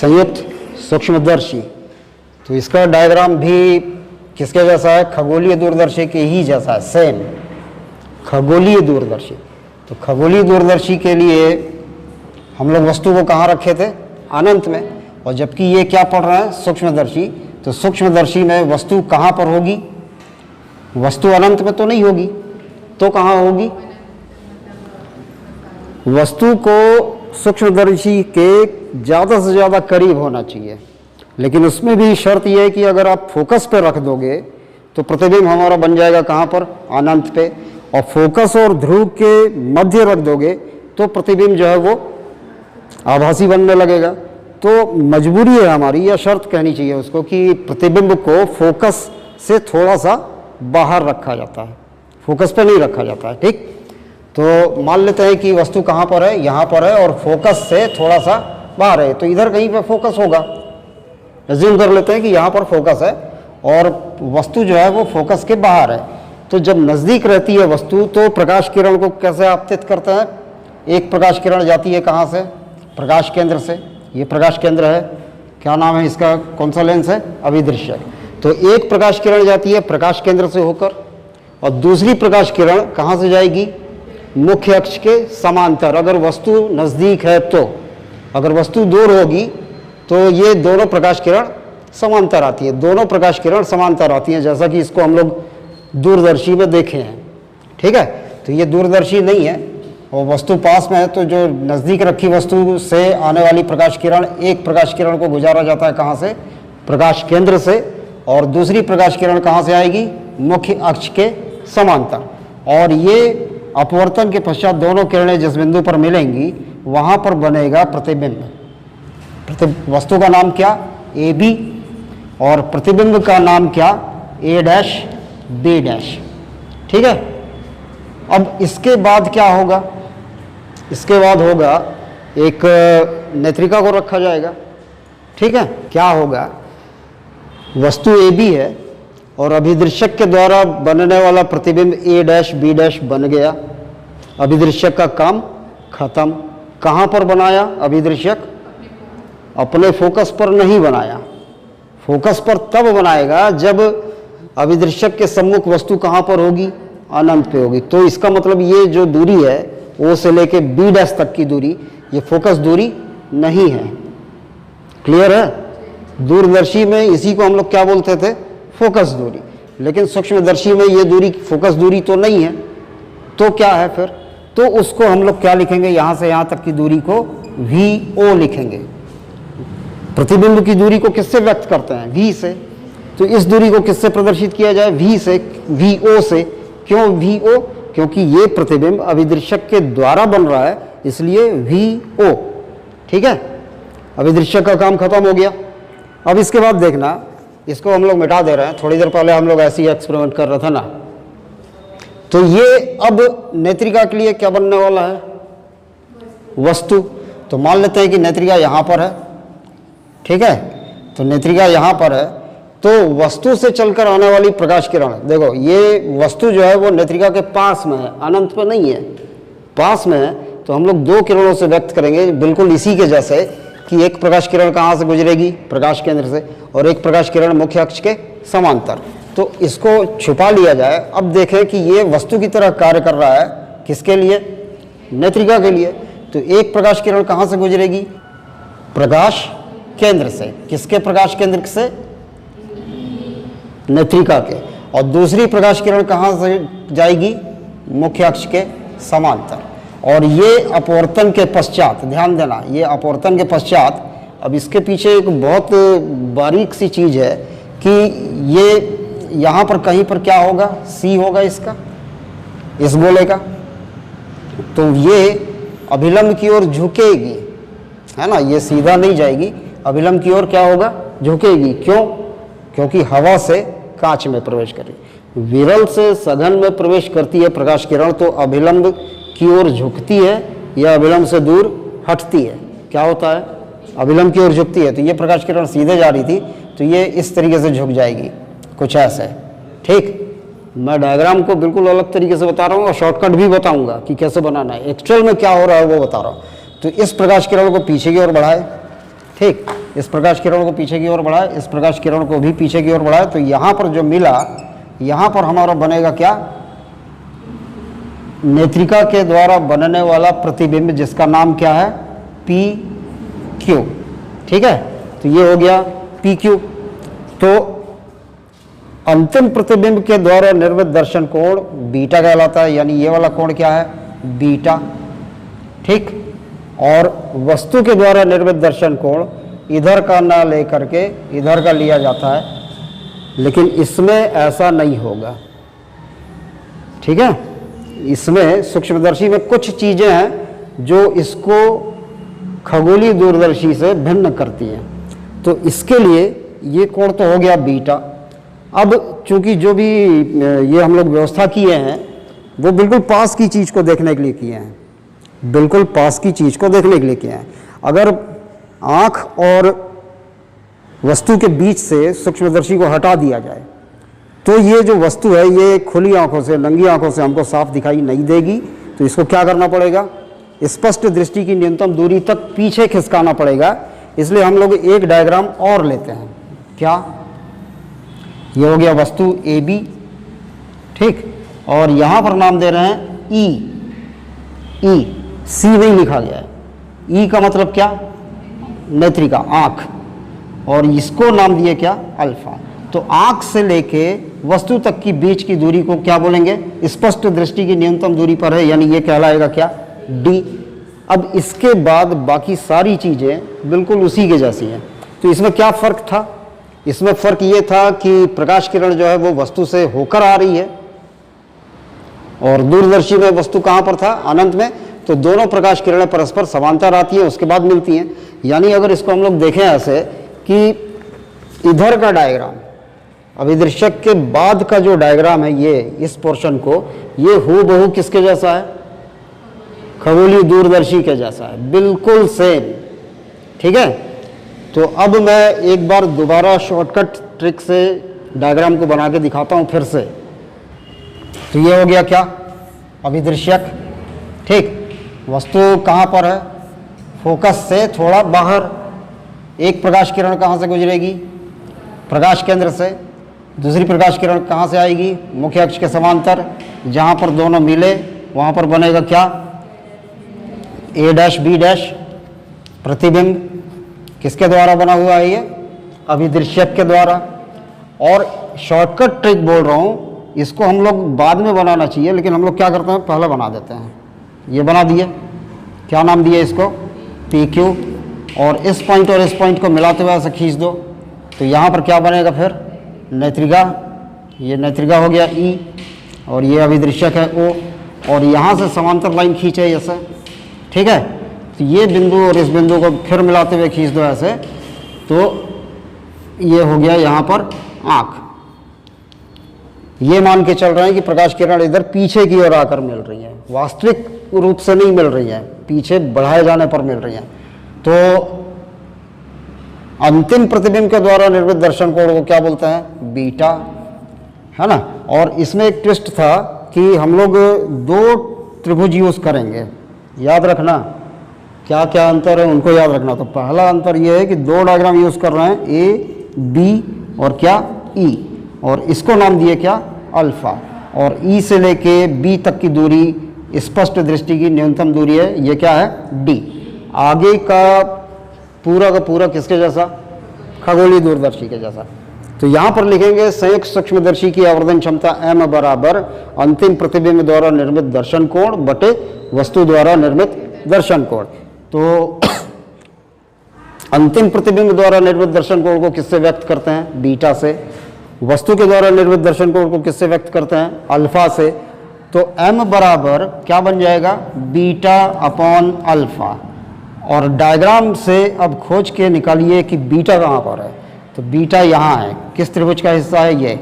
संयुक्त सूक्ष्मदर्शी। तो इसका डायग्राम भी किसके जैसा है? खगोलीय दूरदर्शी के ही जैसा है, सेम खगोलीय दूरदर्शी। तो खगोलीय दूरदर्शी के लिए हम लोग वस्तु को कहाँ रखे थे? अनंत में। और जबकि ये क्या पढ़ रहे हैं? सूक्ष्मदर्शी। तो सूक्ष्मदर्शी में वस्तु कहाँ पर होगी? वस्तु अनंत में तो नहीं होगी, तो कहाँ होगी? वस्तु को सूक्ष्मदर्शी के ज़्यादा से ज़्यादा करीब होना चाहिए, लेकिन उसमें भी शर्त यह है कि अगर आप फोकस पे रख दोगे तो प्रतिबिंब हमारा बन जाएगा कहाँ पर? अनंत पे। और फोकस और ध्रुव के मध्य रख दोगे तो प्रतिबिंब जो है वो आभासी बनने लगेगा। तो मजबूरी है हमारी, या शर्त कहनी चाहिए उसको, कि प्रतिबिंब को फोकस से थोड़ा सा बाहर रखा जाता है, फोकस पे नहीं रखा जाता है। ठीक, तो मान लेते हैं कि वस्तु कहाँ पर है? यहाँ पर है, और फोकस से थोड़ा सा बाहर है, तो इधर कहीं पे फोकस होगा। अज्यूम कर लेते हैं कि यहाँ पर फोकस है और वस्तु जो है वो फोकस के बाहर है। तो जब नज़दीक रहती है वस्तु तो प्रकाश किरण को कैसे आपतित करते हैं? एक प्रकाश किरण जाती है कहाँ से? प्रकाश केंद्र से। ये प्रकाश केंद्र है, क्या नाम है इसका? कौन सा लेंस है? अभिदृश्यक। तो एक प्रकाश किरण जाती है प्रकाश केंद्र से होकर, और दूसरी प्रकाश किरण कहाँ से जाएगी? मुख्य अक्ष के समांतर, अगर वस्तु नज़दीक है तो। अगर वस्तु दूर होगी तो ये दोनों प्रकाश किरण समांतर आती है, दोनों प्रकाश किरण समांतर आती हैं, जैसा कि इसको हम लोग दूरदर्शी में देखे हैं। ठीक है, तो ये दूरदर्शी नहीं है, और वस्तु पास में है, तो जो नज़दीक रखी वस्तु से आने वाली प्रकाश किरण, एक प्रकाश किरण को गुजारा जाता है कहाँ से? प्रकाश केंद्र से, और दूसरी प्रकाश किरण कहाँ से आएगी? मुख्य अक्ष के समांतर। और ये अपवर्तन के पश्चात दोनों किरणें जिस बिंदु पर मिलेंगी वहाँ पर बनेगा प्रतिबिंब। वस्तु का नाम क्या? ए बी, और प्रतिबिंब का नाम क्या? ए डैश बी डैश। ठीक है, अब इसके बाद क्या होगा? इसके बाद होगा एक नेत्रिका को रखा जाएगा। ठीक है, क्या होगा? वस्तु ए बी है और अभिदृश्यक के द्वारा बनने वाला प्रतिबिंब ए डैश बी डैश बन गया। अभिदृश्यक का काम खत्म। कहाँ पर बनाया अभिदृश्यक? अपने फोकस पर नहीं बनाया। फोकस पर तब बनाएगा जब अभिदृश्यक के सम्मुख वस्तु कहाँ पर होगी? अनंत पे होगी। तो इसका मतलब ये जो दूरी है ओ से लेके बी डैश तक की दूरी, ये फोकस दूरी नहीं है। क्लियर है? दूरदर्शी में इसी को हम लोग क्या बोलते थे? फोकस दूरी। लेकिन सूक्ष्मदर्शी में ये दूरी फोकस दूरी तो नहीं है, तो क्या है फिर? तो उसको हम लोग क्या लिखेंगे? यहाँ से यहाँ तक की दूरी को VO लिखेंगे। प्रतिबिंब की दूरी को किससे व्यक्त करते हैं? V से। तो इस दूरी को किससे प्रदर्शित किया जाए? V से, VO से। क्यों VO? क्योंकि ये प्रतिबिंब अभिदृश्यक के द्वारा बन रहा है, इसलिए VO। ठीक है, अभिदृश्यक का काम खत्म हो गया। अब इसके बाद देखना, इसको हम लोग मिटा दे रहे हैं। थोड़ी देर पहले हम लोग ऐसे ही एक्सपेरिमेंट कर रहे थे ना। तो ये अब नेत्रिका के लिए क्या बनने वाला है? वस्तु। तो मान लेते हैं कि नेत्रिका यहाँ पर है। ठीक है, तो नेत्रिका यहाँ पर है, तो वस्तु से चलकर आने वाली प्रकाश किरण, देखो ये वस्तु जो है वो नेत्रिका के पास में है, अनंत पे नहीं है, पास में है। तो हम लोग दो किरणों से व्यक्त करेंगे, बिल्कुल इसी के जैसे कि एक प्रकाश किरण कहाँ से गुजरेगी? प्रकाश केंद्र से, और एक प्रकाश किरण मुख्य अक्ष के समांतर। तो इसको छुपा लिया जाए। अब देखें कि ये वस्तु की तरह कार्य कर रहा है, किसके लिए? नेत्रिका के लिए। तो एक प्रकाश किरण कहाँ से गुजरेगी? प्रकाश केंद्र से। किसके प्रकाश केंद्र से? नेत्रिका के। और दूसरी प्रकाश किरण कहाँ से जाएगी? मुख्य अक्ष के समांतर। और ये अपवर्तन के पश्चात, ध्यान देना, ये अपवर्तन के पश्चात, अब इसके पीछे एक बहुत बारीक सी चीज है कि ये यहाँ पर कहीं पर क्या होगा? C होगा इसका, इस गोले का। तो ये अभिलंब की ओर झुकेगी, है ना, ये सीधा नहीं जाएगी, अभिलंब की ओर क्या होगा? झुकेगी। क्यों? क्योंकि हवा से कांच में प्रवेश करेगी। विरल से सघन में प्रवेश करती है प्रकाश किरण, तो अभिलंब की ओर झुकती है या अभिलंब से दूर हटती है? क्या होता है? अभिलंब की ओर झुकती है। तो ये प्रकाश किरण सीधे जा रही थी, तो ये इस तरीके से झुक जाएगी, कुछ ऐसे। ठीक, मैं डायग्राम को बिल्कुल अलग तरीके से बता रहा हूँ और शॉर्टकट भी बताऊंगा कि कैसे बनाना है, एक्चुअल में क्या हो रहा है वो बता रहा हूँ। तो इस प्रकाश किरण को पीछे की ओर बढ़ाए, ठीक, इस प्रकाश किरण को पीछे की ओर बढ़ाए, इस प्रकाश किरण को भी पीछे की ओर बढ़ाए, तो यहाँ पर जो मिला, यहाँ पर हमारा बनेगा क्या, नेत्रिका के द्वारा बनने वाला प्रतिबिंब, जिसका नाम क्या है, पी क्यू। ठीक है, तो ये हो गया पी क्यू। तो अंतिम प्रतिबिंब के द्वारा निर्मित दर्शन कोण बीटा कहलाता है, यानी ये वाला कोण क्या है, बीटा। ठीक, और वस्तु के द्वारा निर्मित दर्शन कोण इधर का ना लेकर के इधर का लिया जाता है, लेकिन इसमें ऐसा नहीं होगा। ठीक है, इसमें सूक्ष्मदर्शी में कुछ चीजें हैं जो इसको खगोलीय दूरदर्शी से भिन्न करती हैं। तो इसके लिए ये कोण तो हो गया बीटा। अब चूंकि जो भी ये हम लोग व्यवस्था किए हैं वो बिल्कुल पास की चीज को देखने के लिए किए हैं, बिल्कुल पास की चीज को देखने के लिए किए हैं। अगर आंख और वस्तु के बीच से सूक्ष्मदर्शी को हटा दिया जाए तो ये जो वस्तु है ये खुली आंखों से, नंगी आंखों से हमको साफ दिखाई नहीं देगी। तो इसको क्या करना पड़ेगा, स्पष्ट दृष्टि की न्यूनतम दूरी तक पीछे खिसकाना पड़ेगा। इसलिए हम लोग एक डायग्राम और लेते हैं। क्या, ये हो गया वस्तु ए बी। ठीक, और यहां पर नाम दे रहे हैं ई। ई, सी नहीं लिखा गया है। ई का मतलब क्या, नेत्रिका, आंख, और इसको नाम दिए क्या, अल्फा। तो आंख से लेके वस्तु तक की बीच की दूरी को क्या बोलेंगे, स्पष्ट दृष्टि की न्यूनतम दूरी पर है, यानी ये कहलाएगा क्या, डी। अब इसके बाद बाकी सारी चीजें बिल्कुल उसी के जैसी हैं। तो इसमें क्या फर्क था, इसमें फर्क ये था कि प्रकाश किरण जो है वो वस्तु से होकर आ रही है, और दूरदर्शी में वस्तु कहां पर था, अनंत में। तो दोनों प्रकाश किरणें परस्पर समांतर आती हैं, उसके बाद मिलती हैं। यानी अगर इसको हम लोग देखें ऐसे कि इधर का डायग्राम, अभिदृश्यक के बाद का जो डायग्राम है, ये इस पोर्शन को, ये हूबहू किसके जैसा है, खगोलीय दूरदर्शी के जैसा है, बिल्कुल सेम। ठीक है, तो अब मैं एक बार दोबारा शॉर्टकट ट्रिक से डायग्राम को बना के दिखाता हूं फिर से। तो ये हो गया क्या, अभिदृश्यक। ठीक, वस्तु कहां पर है, फोकस से थोड़ा बाहर। एक प्रकाश किरण कहां से गुजरेगी, प्रकाश केंद्र से। दूसरी प्रकाश किरण कहां से आएगी, मुख्य अक्ष के समांतर। जहां पर दोनों मिले वहां पर बनेगा क्या, ए डैश बी डैश प्रतिबिंब। किसके द्वारा बना हुआ है ये, अभिदृश्यक के द्वारा। और शॉर्टकट ट्रिक बोल रहा हूं, इसको हम लोग बाद में बनाना चाहिए, लेकिन हम लोग क्या करते हैं, पहले बना देते हैं। ये बना दिए, क्या नाम दिया इसको, पी क्यू। और इस पॉइंट और इस पॉइंट को मिलाते हुए ऐसे खींच दो, तो यहाँ पर क्या बनेगा फिर, नेत्रिका। ये नेत्रिका हो गया ई, और ये अभिदृश्यक है ओ, और यहाँ से समांतर लाइन खींचे ऐसे। ठीक है, तो ये बिंदु और इस बिंदु को फिर मिलाते हुए खींच दो ऐसे, तो ये हो गया यहाँ पर आँख। ये मान के चल रहे हैं कि प्रकाश किरण इधर पीछे की ओर आकर मिल रही है, वास्तविक रूप से नहीं मिल रही है, पीछे बढ़ाए जाने पर मिल रही है। तो अंतिम प्रतिबिंब के द्वारा निर्मित दर्शन कोण को क्या बोलते हैं, बीटा, है ना। और इसमें एक ट्विस्ट था कि हम लोग दो त्रिभुज यूज करेंगे, याद रखना क्या क्या अंतर है उनको याद रखना। तो पहला अंतर यह है कि दो डायग्राम यूज कर रहे हैं, ए बी और क्या, ई, और इसको नाम दिए क्या, अल्फा। और ई से लेके बी तक की दूरी स्पष्ट दृष्टि की न्यूनतम दूरी है, ये क्या है, डी। आगे का पूरा किसके जैसा, खगोलीय दूरदर्शी के जैसा। तो यहाँ पर लिखेंगे संयुक्त सूक्ष्मदर्शी की आवर्धन क्षमता m बराबर अंतिम प्रतिबिंब द्वारा निर्मित दर्शन कोण बटे वस्तु द्वारा निर्मित दर्शन कोण। तो अंतिम प्रतिबिंब द्वारा निर्मित दर्शन कोण को किससे व्यक्त करते हैं, बीटा से। वस्तु के द्वारा निर्मित दर्शन कोण को किससे व्यक्त करते हैं, अल्फा से। तो m बराबर क्या बन जाएगा, बीटा अपॉन अल्फा। और डायग्राम से अब खोज के निकालिए कि बीटा कहाँ पर है। तो बीटा यहाँ है, किस त्रिभुज का हिस्सा है ये।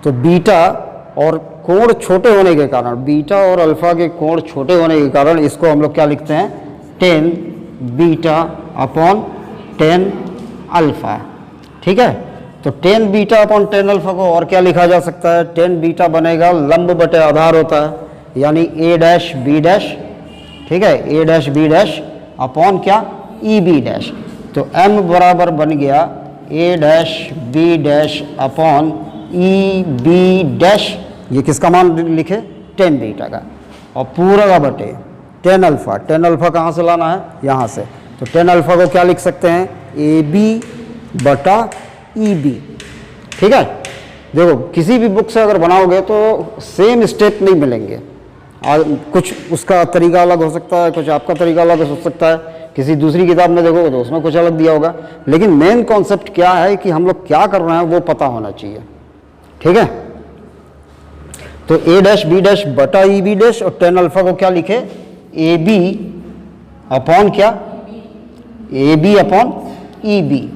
तो बीटा और कोण छोटे होने के कारण, बीटा और अल्फा के कोण छोटे होने के कारण इसको हम लोग क्या लिखते हैं, tan beta upon tan alpha. ठीक है, तो tan beta upon ten alpha को और क्या लिखा जा सकता है, टेन बीटा बनेगा लंब बटे आधार होता है, यानी ए डैश बी डैश। ठीक है, A dash B dash upon क्या, ई बी डैश। तो m बराबर बन गया a dash b dash upon E B dash, ये किसका मान लिखे, टेन बीटा का, और पूरा का बटे टेन अल्फा। टेन अल्फा कहाँ से लाना है, यहाँ से। तो टेन अल्फा को क्या लिख सकते हैं, ए बी बटा ई बी। ठीक है, देखो किसी भी बुक से अगर बनाओगे तो सेम स्टेप नहीं मिलेंगे, और कुछ उसका तरीका अलग हो सकता है, कुछ आपका तरीका अलग हो सकता है, किसी दूसरी किताब में देखोगे तो उसमें कुछ अलग दिया होगा, लेकिन मेन कॉन्सेप्ट क्या है कि हम लोग क्या कर रहे हैं वो पता होना चाहिए। ठीक है, तो ए डैश बी डैश बटा ई बी डैश, और टेन अल्फा को क्या लिखे, ए बी अपॉन क्या, A B upon E B.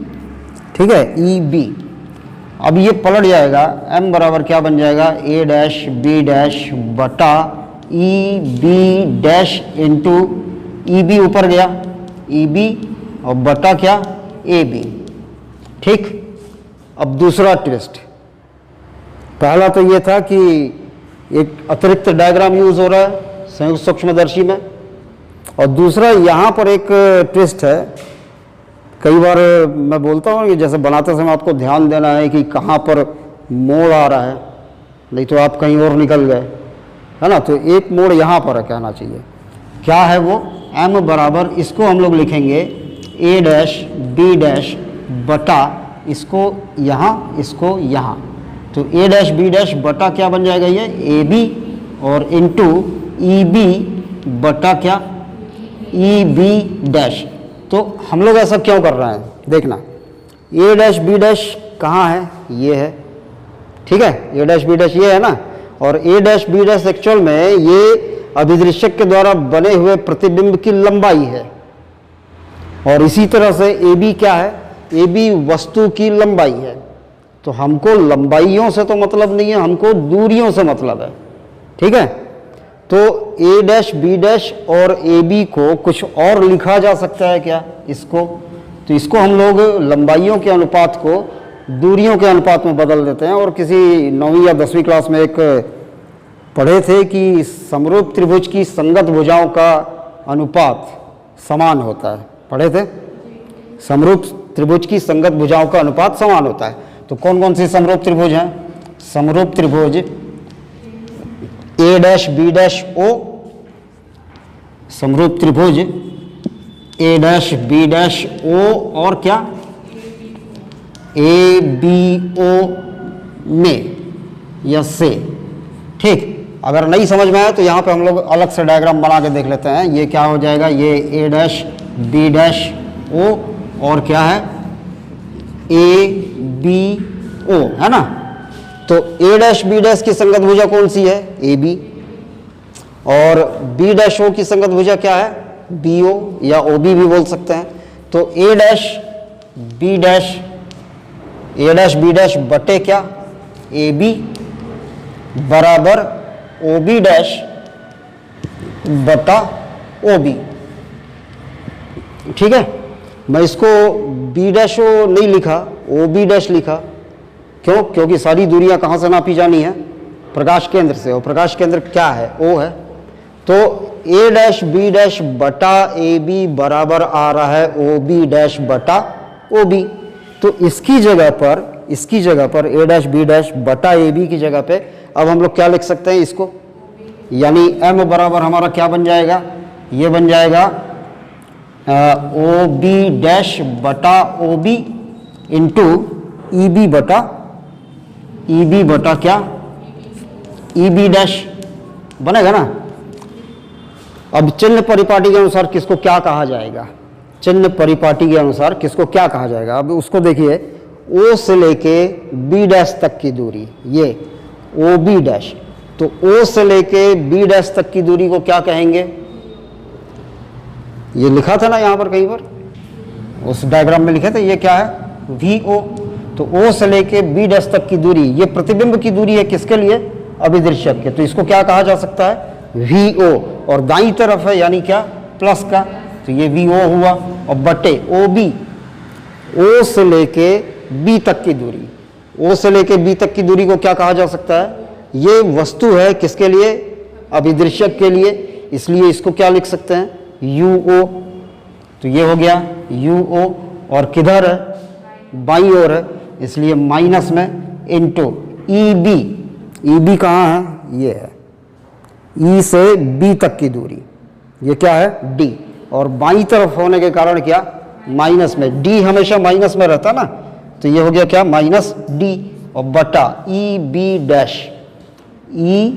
ठीक है, ई बी। अब ये पलट जाएगा, m बराबर क्या बन जाएगा, ए डैश बी डैश बटा E B dash into E B ऊपर गया ई बी और बटा क्या, ए बी। ठीक, अब दूसरा ट्विस्ट, पहला तो ये था कि एक अतिरिक्त डायग्राम यूज हो रहा है संयुक्त सूक्ष्मदर्शी में, और दूसरा यहाँ पर एक ट्विस्ट है। कई बार मैं बोलता हूँ कि जैसे बनाते समय आपको ध्यान देना है कि कहाँ पर मोड़ आ रहा है, नहीं तो आप कहीं और निकल गए, है ना। तो एक मोड़ यहाँ पर है, कहना चाहिए क्या है वो, m बराबर, इसको हम लोग लिखेंगे a डैश b डैश बटा इसको यहाँ, इसको यहाँ। तो a डैश b डैश बटा क्या बन जाएगा, ये ए बी और इंटू ई बी बटा क्या, ई बी डैश। तो हम लोग ऐसा क्यों कर रहे हैं, देखना, ए डैश बी डैश कहाँ है, ये है। ठीक है, ए डैश बी डैश ये है ना, और ए डैश बी डैश एक्चुअल में ये अभिदृश्यक के द्वारा बने हुए प्रतिबिंब की लंबाई है, और इसी तरह से ए बी क्या है, ए बी वस्तु की लंबाई है। तो हमको लंबाइयों से तो मतलब नहीं है, हमको दूरियों से मतलब है। ठीक है, तो ए डैश बी डैश और ए बी को कुछ और लिखा जा सकता है क्या, इसको, तो इसको हम लोग लंबाइयों के अनुपात को दूरियों के अनुपात में बदल देते हैं। और किसी 9वीं या 10वीं क्लास में एक पढ़े थे कि समरूप त्रिभुज की संगत भुजाओं का अनुपात समान होता है, पढ़े थे, समरूप त्रिभुज की संगत भुजाओं का अनुपात समान होता है। तो कौन कौन सी समरूप त्रिभुज हैं, समरूप त्रिभुज ए डैश बी डैश ओ, समरूप त्रिभुज ए डैश बी डैश ओ, और क्या, ए बी ओ में या से। ठीक, अगर नहीं समझ में आया तो यहाँ पे हम लोग अलग से डायग्राम बना के देख लेते हैं। ये क्या हो जाएगा, ये ए डैश बी डैश ओ, और क्या है, ए बी ओ, है ना। तो ए डैश बी डैश की संगत भुजा कौन सी है, ए बी, और बी डैश ओ की संगत भुजा क्या है, बी ओ, या ओ बी भी बोल सकते हैं। तो ए डैश बी डैश, ए डैश बी डैश बटे क्या, ए बी बराबर ओ बी डैश बटा ओ बी। ठीक है, मैं इसको बी डैश ओ नहीं लिखा, ओ बी डैश लिखा, क्यों, क्योंकि सारी दूरियां कहाँ से नापी जानी है, प्रकाश केंद्र से, और प्रकाश केंद्र क्या है, ओ है। तो ए डैश बी डैश बटा ए बी बराबर आ रहा है ओ बी डैश बटा ओ बी। तो इसकी जगह पर ए डैश बी डैश बटा ए बी की जगह पे अब हम लोग क्या लिख सकते हैं इसको, यानी m बराबर हमारा क्या बन जाएगा, ये बन जाएगा ओ बी डैश बटा O B into E B बटा क्या, ई बी डैश बनेगा ना। अब चिन्ह परिपाटी के अनुसार किसको क्या कहा जाएगा, चिन्ह परिपाटी के अनुसार किसको क्या कहा जाएगा। अब उसको देखिए, ओ से लेके बी डैश तक की दूरी, ये ओ बी डैश, तो ओ से लेके बी डैश तक की दूरी को क्या कहेंगे, ये लिखा था ना यहाँ पर कहीं पर, उस डायग्राम में लिखे थे, ये क्या है, वी ओ। तो ओ से लेके बी डैश तक की दूरी, ये प्रतिबिंब की दूरी है, किसके लिए, अभिदृश्यक के, तो इसको क्या कहा जा सकता है, वी ओ। और दाईं तरफ है यानी क्या, प्लस का, तो ये वी ओ हुआ, और बटे ओ बी, ओ से लेके बी तक की दूरी, ओ से लेके बी तक की दूरी को क्या कहा जा सकता है, ये वस्तु है किसके लिए, अभिदृश्यक के लिए, इसलिए इसको क्या लिख सकते हैं, यू ओ। तो ये हो गया यू ओ, और किधर है, बाईं ओर है, इसलिए माइनस में into E B. E B कहाँ है, ये है, ई से बी तक की दूरी, ये क्या है, डी, और बाईं तरफ होने के कारण क्या, माइनस में, डी हमेशा माइनस में रहता ना, तो ये हो गया क्या, माइनस डी, और बटा E B dash, E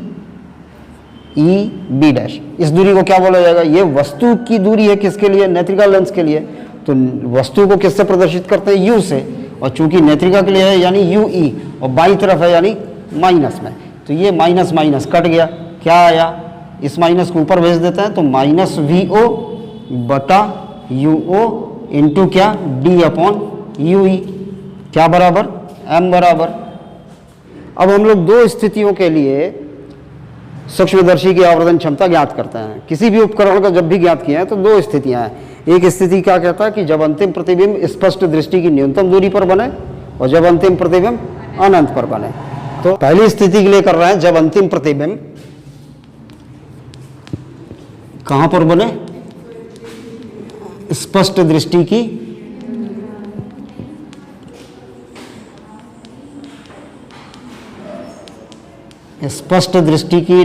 B dash. इस दूरी को क्या बोला जाएगा, ये वस्तु की दूरी है, किसके लिए, नेत्रिका लेंस के लिए, तो वस्तु को किससे प्रदर्शित करते हैं, यू से, और चूंकि नेत्रिका के लिए है यानी यू ई, और बाईं तरफ है यानी माइनस में, तो ये माइनस माइनस कट गया, क्या आया, इस माइनस को ऊपर भेज देते हैं, तो माइनस वी ओ बटा यू ओ इंटू क्या, डी अपॉन यू ई, क्या बराबर, एम बराबर। अब हम लोग दो स्थितियों के लिए सूक्ष्मदर्शी की आवर्धन क्षमता ज्ञात करते हैं। किसी भी उपकरण का जब भी ज्ञात किया है तो दो स्थितियां हैं। एक स्थिति क्या कहता है कि जब अंतिम प्रतिबिंब स्पष्ट दृष्टि की न्यूनतम दूरी पर बने, और जब अंतिम प्रतिबिंब अनंत पर बने। तो पहली स्थिति के लिए कर रहे हैं जब अंतिम प्रतिबिंब कहां पर बने, स्पष्ट दृष्टि की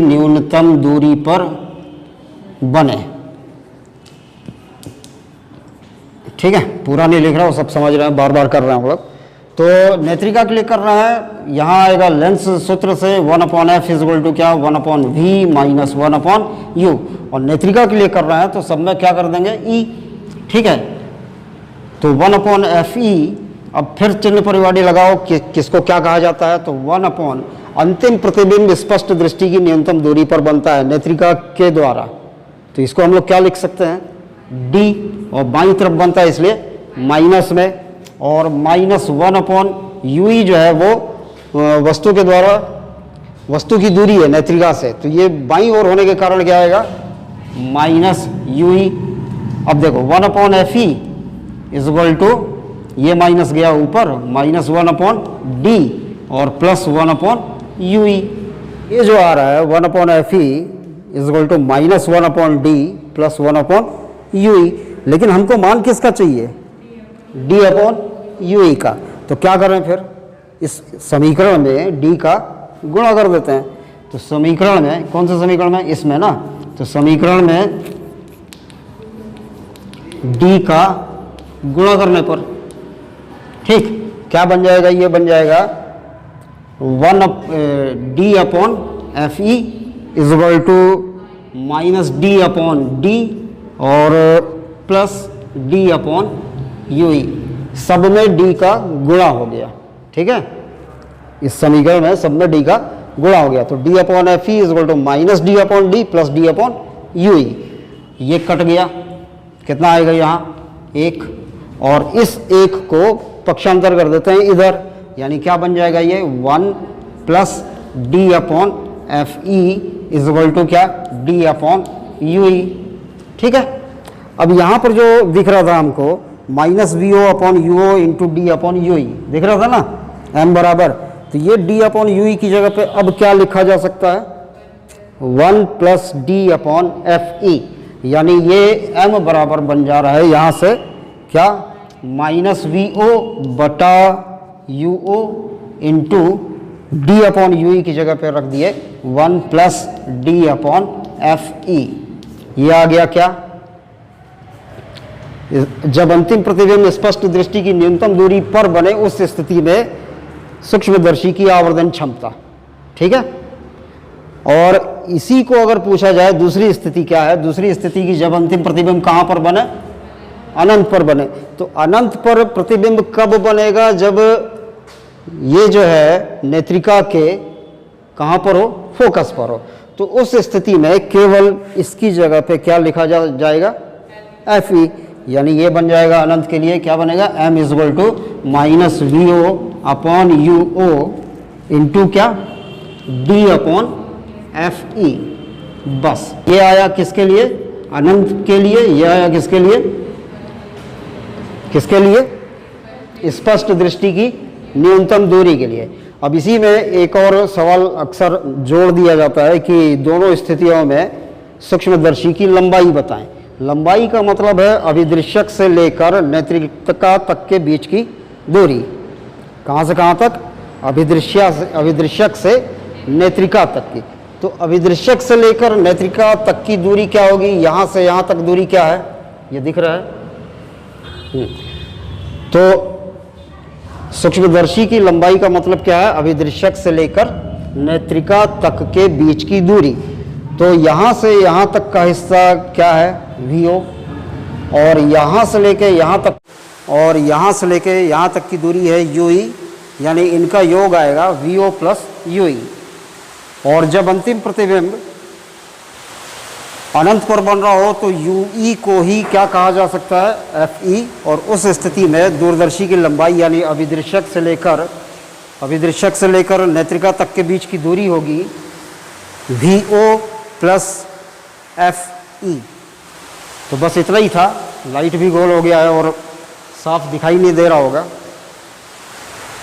न्यूनतम दूरी पर बने। ठीक है, पूरा नहीं लिख रहा हूं, सब समझ रहे हैं, बार बार कर रहे हैं हम लोग। तो नेत्रिका के लिए कर रहा है, यहां आएगा लेंस सूत्र से 1/f इक्वल टू क्या, 1/v माइनस 1/u, और नेत्रिका के लिए कर रहा है तो सब में क्या कर देंगे, ई। ठीक है, तो 1/fe, अब फिर चिन्ह परिवाड़ी लगाओ कि किसको क्या कहा जाता है, तो 1/ अंतिम प्रतिबिंब स्पष्ट दृष्टि की न्यूनतम दूरी पर बनता है नेत्रिका के द्वारा, तो इसको हम लोग क्या लिख सकते हैं, डी, और बाईं तरफ बनता है इसलिए माइनस में, और माइनस 1/ue जो है वो वस्तु के द्वारा, वस्तु की दूरी है नेत्रिका से, तो ये बाईं ओर होने के कारण क्या आएगा, माइनस ue। अब देखो 1/fe इज इक्वल टू, ये माइनस गया ऊपर, माइनस 1/d और प्लस 1/ue। ये जो आ रहा है 1/fe is equal to minus 1/d plus 1/ue, लेकिन हमको मान किसका चाहिए, d/ue का। तो क्या करें फिर, इस समीकरण में d का गुणा कर देते हैं। तो समीकरण में, कौन से समीकरण में, इसमें ना, तो समीकरण में d का गुणा करने पर, ठीक, क्या बन जाएगा, ये बन जाएगा 1/d/fe is equal to minus d/d और प्लस d/ue, सब में d का गुणा हो गया। ठीक है, इस समीकरण में सब में d का गुणा हो गया, तो d/fe is equal to minus d/d plus d/ue, ये कट गया, कितना आएगा यहाँ, 1, और इस 1 को पक्षांतर कर देते हैं इधर, यानी क्या बन जाएगा ये 1 plus d/fe is equal to क्या, d/ue। ठीक है, अब यहाँ पर जो दिख रहा था हमको माइनस VO/UO इंटू d/ue दिख रहा था ना, m बराबर, तो ये d/ue की जगह पे अब क्या लिखा जा सकता है, 1 प्लस d/fe, यानी ये m बराबर बन जा रहा है यहाँ से क्या, माइनस VO/UO इंटू d/ue की जगह पे रख दिए 1 प्लस d/fe। ये आ गया क्या, जब अंतिम प्रतिबिंब स्पष्ट दृष्टि की न्यूनतम दूरी पर बने उस स्थिति में सूक्ष्मदर्शी की आवर्धन क्षमता। ठीक है, और इसी को अगर पूछा जाए दूसरी स्थिति क्या है, दूसरी स्थिति की जब अंतिम प्रतिबिंब कहां पर बने, अनंत पर बने। तो अनंत पर प्रतिबिंब कब बनेगा, जब ये जो है नेत्रिका के कहां पर हो, फोकस पर हो। तो उस स्थिति में केवल इसकी जगह पे क्या लिखा जाएगा, Fe, यानी ये बन जाएगा अनंत के लिए क्या बनेगा, m is equal to minus VO/UO into क्या, d/fe। बस ये आया किसके लिए, अनंत के लिए, ये आया किसके लिए, किसके लिए, स्पष्ट दृष्टि की न्यूनतम दूरी के लिए। अब इसी में एक और सवाल अक्सर जोड़ दिया जाता है कि दोनों स्थितियों में सूक्ष्मदर्शी की लंबाई बताएं। लंबाई का मतलब है अभिदृश्यक से लेकर नेत्रिका तक के बीच की दूरी। कहाँ से कहाँ तक? अभिदृश्यक से नेत्रिका तक की। तो अभिदृश्यक से लेकर नेत्रिका तक की दूरी क्या होगी? यहाँ से यहाँ तक दूरी क्या है? ये दिख रहा है। तो सूक्ष्मदर्शी की लंबाई का मतलब क्या है? अभिदृश्यक से लेकर नेत्रिका तक के बीच की दूरी। तो यहाँ से यहाँ तक का हिस्सा क्या है? VO। और यहाँ से लेके यहाँ तक, और यहाँ से लेके यहाँ तक की दूरी है UE, यानी इनका योग आएगा VO प्लस UE। और जब अंतिम प्रतिबिंब अनंत पर बन रहा हो तो UE को ही क्या कहा जा सकता है? FE। और उस स्थिति में दूरदर्शी की लंबाई यानी अभिदृश्यक से लेकर नेत्रिका तक के बीच की दूरी होगी VO प्लस FE। तो बस इतना ही था। लाइट भी गोल हो गया है और साफ दिखाई नहीं दे रहा होगा।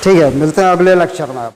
ठीक है, मिलते हैं अगले लेक्चर में।